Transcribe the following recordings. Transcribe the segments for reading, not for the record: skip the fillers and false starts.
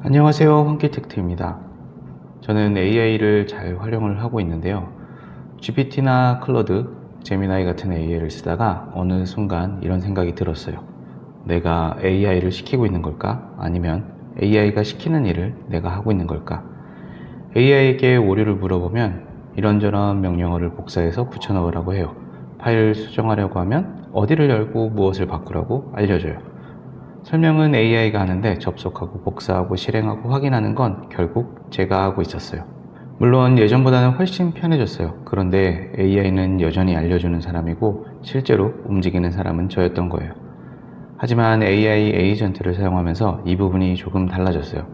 안녕하세요. 황키텍트입니다. 저는 AI를 잘 활용을 하고 있는데요. GPT나 클로드, 제미나이 같은 AI를 쓰다가 어느 순간 이런 생각이 들었어요. 내가 AI를 시키고 있는 걸까? 아니면 AI가 시키는 일을 내가 하고 있는 걸까? AI에게 오류를 물어보면 이런저런 명령어를 복사해서 붙여넣으라고 해요. 파일을 수정하려고 하면 어디를 열고 무엇을 바꾸라고 알려줘요. 설명은 AI가 하는데 접속하고 복사하고 실행하고 확인하는 건 결국 제가 하고 있었어요. 물론 예전보다는 훨씬 편해졌어요. 그런데 AI는 여전히 알려주는 사람이고 실제로 움직이는 사람은 저였던 거예요. 하지만 AI 에이전트를 사용하면서 이 부분이 조금 달라졌어요.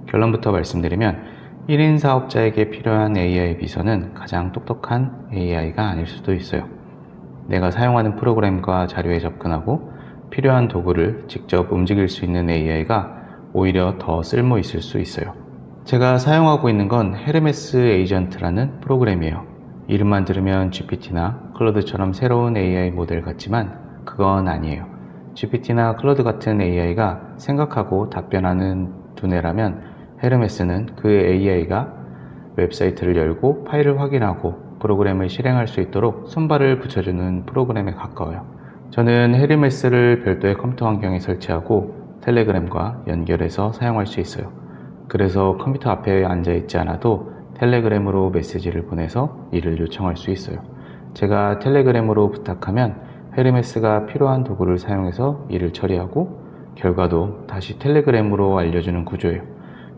결론부터 말씀드리면 1인 사업자에게 필요한 AI 비서는 가장 똑똑한 AI가 아닐 수도 있어요. 내가 사용하는 프로그램과 자료에 접근하고 필요한 도구를 직접 움직일 수 있는 AI가 오히려 더 쓸모 있을 수 있어요. 제가 사용하고 있는 건 헤르메스 에이전트라는 프로그램이에요. 이름만 들으면 GPT나 클로드처럼 새로운 AI 모델 같지만 그건 아니에요. GPT나 클로드 같은 AI가 생각하고 답변하는 두뇌라면 헤르메스는 그 AI가 웹사이트를 열고 파일을 확인하고 프로그램을 실행할 수 있도록 손발을 붙여주는 프로그램에 가까워요. 저는 헤르메스를 별도의 컴퓨터 환경에 설치하고 텔레그램과 연결해서 사용할 수 있어요. 그래서 컴퓨터 앞에 앉아 있지 않아도 텔레그램으로 메시지를 보내서 일을 요청할 수 있어요. 제가 텔레그램으로 부탁하면 헤르메스가 필요한 도구를 사용해서 일을 처리하고 결과도 다시 텔레그램으로 알려주는 구조예요.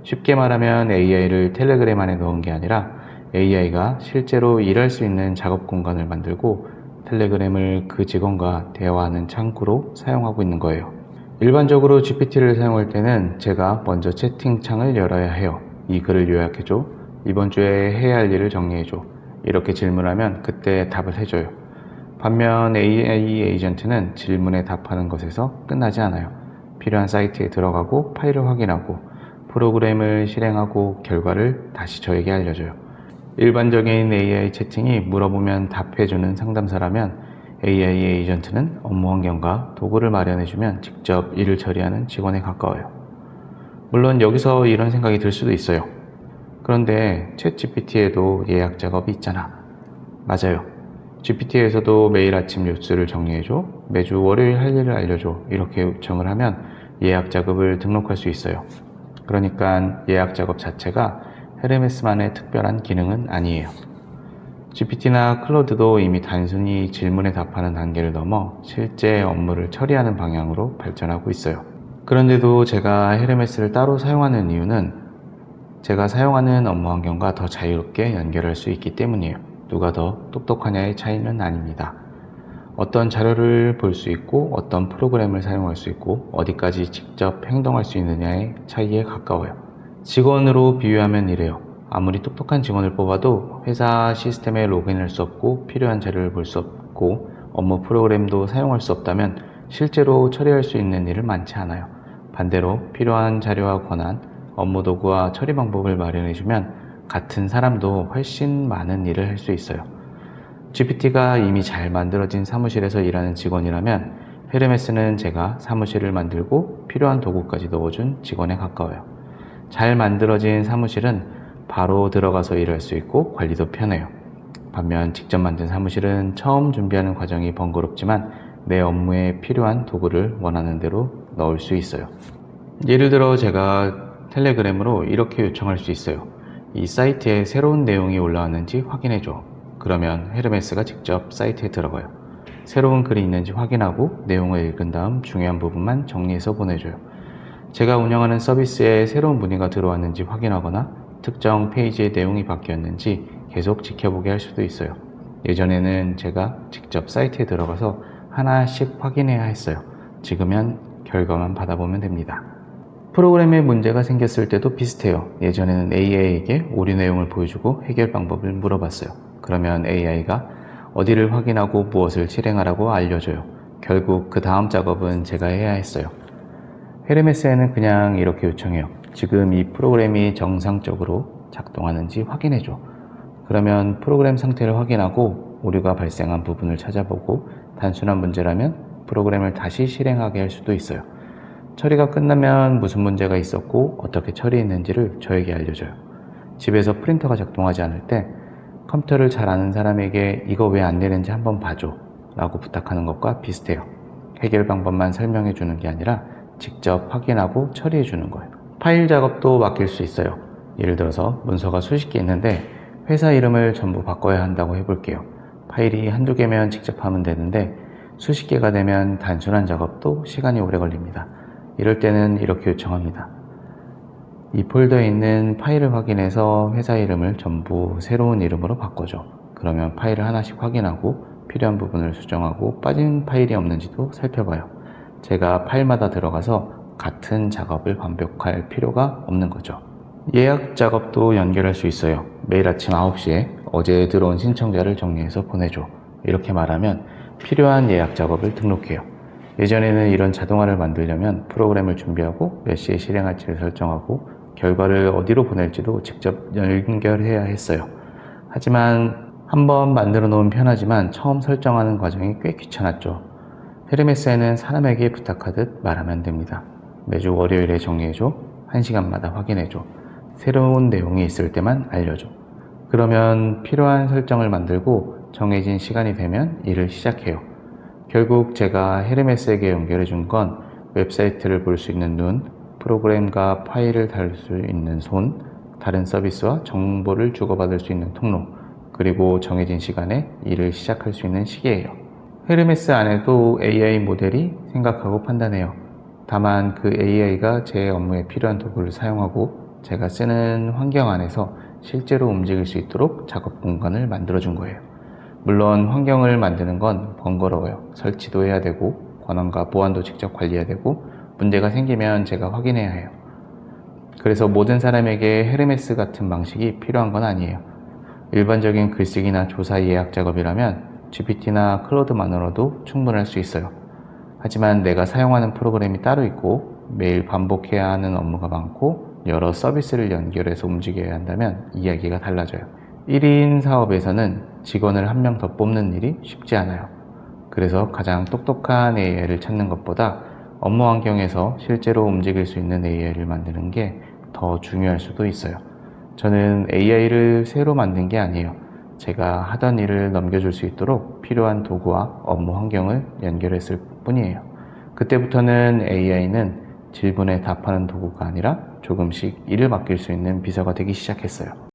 쉽게 말하면 AI를 텔레그램 안에 넣은 게 아니라 AI가 실제로 일할 수 있는 작업 공간을 만들고 텔레그램을 그 직원과 대화하는 창구로 사용하고 있는 거예요. 일반적으로 GPT를 사용할 때는 제가 먼저 채팅창을 열어야 해요. 이 글을 요약해줘. 이번 주에 해야 할 일을 정리해줘. 이렇게 질문하면 그때 답을 해줘요. 반면 AI 에이전트는 질문에 답하는 것에서 끝나지 않아요. 필요한 사이트에 들어가고 파일을 확인하고 프로그램을 실행하고 결과를 다시 저에게 알려줘요. 일반적인 AI 채팅이 물어보면 답해주는 상담사라면 AI 에이전트는 업무 환경과 도구를 마련해주면 직접 일을 처리하는 직원에 가까워요. 물론 여기서 이런 생각이 들 수도 있어요. 그런데 챗 GPT에도 예약 작업이 있잖아. 맞아요. GPT에서도 매일 아침 뉴스를 정리해줘, 매주 월요일 할 일을 알려줘 이렇게 요청을 하면 예약 작업을 등록할 수 있어요. 그러니까 예약 작업 자체가 헤르메스만의 특별한 기능은 아니에요. GPT나 클로드도 이미 단순히 질문에 답하는 단계를 넘어 실제 업무를 처리하는 방향으로 발전하고 있어요. 그런데도 제가 헤르메스를 따로 사용하는 이유는 제가 사용하는 업무 환경과 더 자유롭게 연결할 수 있기 때문이에요. 누가 더 똑똑하냐의 차이는 아닙니다. 어떤 자료를 볼 수 있고 어떤 프로그램을 사용할 수 있고 어디까지 직접 행동할 수 있느냐의 차이에 가까워요. 직원으로 비유하면 이래요. 아무리 똑똑한 직원을 뽑아도 회사 시스템에 로그인할 수 없고 필요한 자료를 볼 수 없고 업무 프로그램도 사용할 수 없다면 실제로 처리할 수 있는 일은 많지 않아요. 반대로 필요한 자료와 권한, 업무 도구와 처리 방법을 마련해주면 같은 사람도 훨씬 많은 일을 할 수 있어요. GPT가 이미 잘 만들어진 사무실에서 일하는 직원이라면 헤르메스는 제가 사무실을 만들고 필요한 도구까지 넣어준 직원에 가까워요. 잘 만들어진 사무실은 바로 들어가서 일할 수 있고 관리도 편해요. 반면 직접 만든 사무실은 처음 준비하는 과정이 번거롭지만 내 업무에 필요한 도구를 원하는 대로 넣을 수 있어요. 예를 들어 제가 텔레그램으로 이렇게 요청할 수 있어요. 이 사이트에 새로운 내용이 올라왔는지 확인해줘. 그러면 헤르메스가 직접 사이트에 들어가요. 새로운 글이 있는지 확인하고 내용을 읽은 다음 중요한 부분만 정리해서 보내줘요. 제가 운영하는 서비스에 새로운 문의가 들어왔는지 확인하거나 특정 페이지의 내용이 바뀌었는지 계속 지켜보게 할 수도 있어요. 예전에는 제가 직접 사이트에 들어가서 하나씩 확인해야 했어요. 지금은 결과만 받아보면 됩니다. 프로그램에 문제가 생겼을 때도 비슷해요. 예전에는 AI에게 오류 내용을 보여주고 해결 방법을 물어봤어요. 그러면 AI가 어디를 확인하고 무엇을 실행하라고 알려줘요. 결국 그 다음 작업은 제가 해야 했어요. 헤르메스에는 그냥 이렇게 요청해요. 지금 이 프로그램이 정상적으로 작동하는지 확인해줘. 그러면 프로그램 상태를 확인하고 오류가 발생한 부분을 찾아보고 단순한 문제라면 프로그램을 다시 실행하게 할 수도 있어요. 처리가 끝나면 무슨 문제가 있었고 어떻게 처리했는지를 저에게 알려줘요. 집에서 프린터가 작동하지 않을 때 컴퓨터를 잘 아는 사람에게 이거 왜 안 되는지 한번 봐줘 라고 부탁하는 것과 비슷해요. 해결 방법만 설명해 주는 게 아니라 직접 확인하고 처리해 주는 거예요. 파일 작업도 맡길 수 있어요. 예를 들어서 문서가 수십 개 있는데 회사 이름을 전부 바꿔야 한다고 해볼게요. 파일이 한두 개면 직접 하면 되는데 수십 개가 되면 단순한 작업도 시간이 오래 걸립니다. 이럴 때는 이렇게 요청합니다. 이 폴더에 있는 파일을 확인해서 회사 이름을 전부 새로운 이름으로 바꿔줘. 그러면 파일을 하나씩 확인하고 필요한 부분을 수정하고 빠진 파일이 없는지도 살펴봐요. 제가 파일마다 들어가서 같은 작업을 반복할 필요가 없는 거죠. 예약 작업도 연결할 수 있어요. 매일 아침 9시에 어제 들어온 신청자를 정리해서 보내줘. 이렇게 말하면 필요한 예약 작업을 등록해요. 예전에는 이런 자동화를 만들려면 프로그램을 준비하고 몇 시에 실행할지를 설정하고 결과를 어디로 보낼지도 직접 연결해야 했어요. 하지만 한번 만들어 놓으면 편하지만 처음 설정하는 과정이 꽤 귀찮았죠. 헤르메스에는 사람에게 부탁하듯 말하면 됩니다. 매주 월요일에 정리해줘. 1시간마다 확인해줘. 새로운 내용이 있을 때만 알려줘. 그러면 필요한 설정을 만들고 정해진 시간이 되면 일을 시작해요. 결국 제가 헤르메스에게 연결해 준 건 웹사이트를 볼 수 있는 눈, 프로그램과 파일을 다룰 수 있는 손, 다른 서비스와 정보를 주고받을 수 있는 통로, 그리고 정해진 시간에 일을 시작할 수 있는 시계예요. 헤르메스 안에도 AI 모델이 생각하고 판단해요. 다만 그 AI가 제 업무에 필요한 도구를 사용하고 제가 쓰는 환경 안에서 실제로 움직일 수 있도록 작업 공간을 만들어준 거예요. 물론 환경을 만드는 건 번거로워요. 설치도 해야 되고 권한과 보안도 직접 관리해야 되고 문제가 생기면 제가 확인해야 해요. 그래서 모든 사람에게 헤르메스 같은 방식이 필요한 건 아니에요. 일반적인 글쓰기나 조사 예약 작업이라면 GPT나 클로드만으로도 충분할 수 있어요. 하지만 내가 사용하는 프로그램이 따로 있고 매일 반복해야 하는 업무가 많고 여러 서비스를 연결해서 움직여야 한다면 이야기가 달라져요. 1인 사업에서는 직원을 한 명 더 뽑는 일이 쉽지 않아요. 그래서 가장 똑똑한 AI를 찾는 것보다 업무 환경에서 실제로 움직일 수 있는 AI를 만드는 게 더 중요할 수도 있어요. 저는 AI를 새로 만든 게 아니에요. 제가 하던 일을 넘겨줄 수 있도록 필요한 도구와 업무 환경을 연결했을 뿐이에요. 그때부터는 AI는 질문에 답하는 도구가 아니라 조금씩 일을 맡길 수 있는 비서가 되기 시작했어요.